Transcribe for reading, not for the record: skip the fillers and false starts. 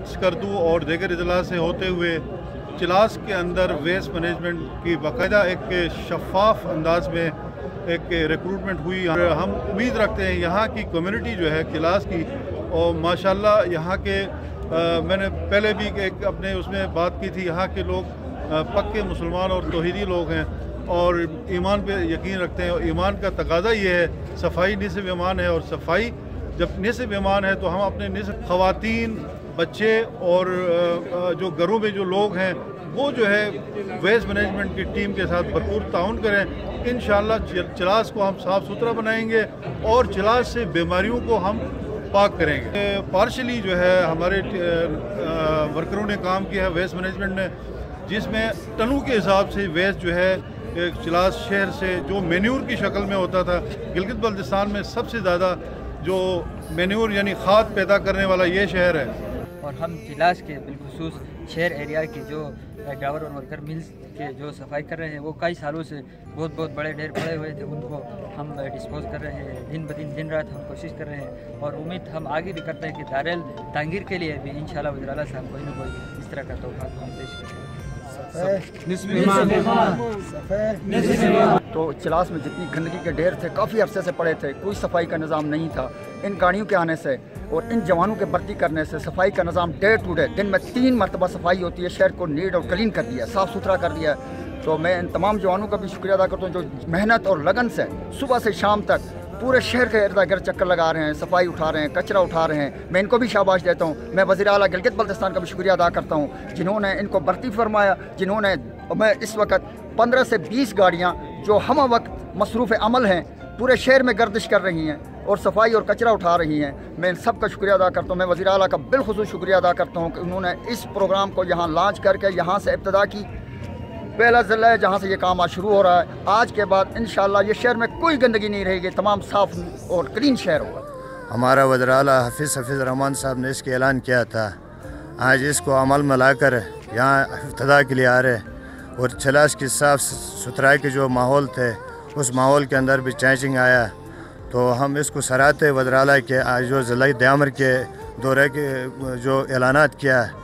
स्कर्दू और दीगर अजला से होते हुए चिलास के अंदर वेस्ट मैनेजमेंट की बाकायदा एक शफाफ अंदाज में एक रिक्रूटमेंट हुई। हम उम्मीद रखते हैं यहाँ की कम्युनिटी जो है चिलास की, और माशाल्लाह यहाँ के मैंने पहले भी एक अपने उसमें बात की थी, यहाँ के लोग पक्के मुसलमान और तौहीदी लोग हैं और ईमान पे यकीन रखते हैं, और ईमान का तकाजा ये है, सफाई निस्फ़ ईमान है, और सफाई जब निस्फ़ ईमान है तो हम अपने निस्फ़ ख़वातीन, बच्चे और जो घरों में जो लोग हैं वो जो है वेस्ट मैनेजमेंट की टीम के साथ भरपूर ताउन करें। इंशाअल्लाह चिलास को हम साफ़ सुथरा बनाएंगे और चिलास से बीमारियों को हम पाक करेंगे। पार्शली जो है हमारे वर्करों ने काम किया है वेस्ट मैनेजमेंट ने, जिसमें टनों के हिसाब से वेस्ट जो है चिलास शहर से जो मैन्यूर की शक्ल में होता था, गिलगित बल्तिस्तान में सबसे ज़्यादा जो मैन्यूर यानी खाद पैदा करने वाला ये शहर है। और हम चिलास के बिलखुसूस शहर एरिया की जो ड्राइवर और वर्कर मिल्स के जो सफाई कर रहे हैं, वो कई सालों से बहुत बड़े ढेर पड़े हुए थे, उनको हम डिस्पोज कर रहे हैं। दिन ब दिन रात हम कोशिश कर रहे हैं और उम्मीद हम आगे भी करते हैं कि दारेल तांगीर के लिए भी इंशाल्लाह वज़ीर आला साहब कोई ना कोई इस तरह का तोहफा हम पेश करें। तो चिलास में जितनी गंदगी के ढेर थे काफ़ी अरसे से पड़े थे, कोई सफाई का निज़ाम नहीं था। इन गाड़ियों के आने से और इन जवानों के भर्ती करने से सफाई का निज़ाम डे टू डे दिन में 3 मरतबा सफाई होती है। शहर को नीट और क्लीन कर दिया, साफ़ सुथरा कर दिया। तो मैं इन तमाम जवानों का भी शुक्रिया अदा करता हूँ जो मेहनत और लगन से सुबह से शाम तक पूरे शहर के इर्द गिर्द चक्कर लगा रहे हैं, सफाई उठा रहे हैं, कचरा उठा रहे हैं। मैं इनको भी शाबाश देता हूँ। मैं वज़ीर आला गिलगित बल्तिस्तान का भी शुक्रिया अदा करता हूँ जिन्होंने इनको भर्ती फरमाया, जिन्होंने मैं इस वक्त 15 से 20 गाड़ियाँ जो हम वक्त मसरूफ़ अमल हैं पूरे शहर में गर्दिश कर रही हैं और सफाई और कचरा उठा रही हैं। मैं इन सब का शुक्रिया अदा करता हूँ। मैं वज़ीर आला का बिलखुसूस शुक्रिया अदा करता हूँ कि उन्होंने इस प्रोग्राम को यहाँ लॉन्च करके यहाँ से इब्तिदा की। पहला ज़िला है जहाँ से ये काम आज शुरू हो रहा है। आज के बाद इंशाअल्लाह ये शहर में कोई गंदगी नहीं रहेगी, तमाम साफ़ और क्लीन शहर होगा। हमारा वज़ीर आला हफ़ीज़ रहमान साहब ने इसका ऐलान किया था, आज इसको अमल में लाकर यहाँ इब्तिदा के लिए आ रहे, और चिलास की साफ़ सुथराई के जो माहौल थे उस माहौल के अंदर भी चेंजिंग आया। तो हम इसको सराहते वज़ीर आला के आज जो ज़िला दयामर के दौरे के जो ऐलानात किया है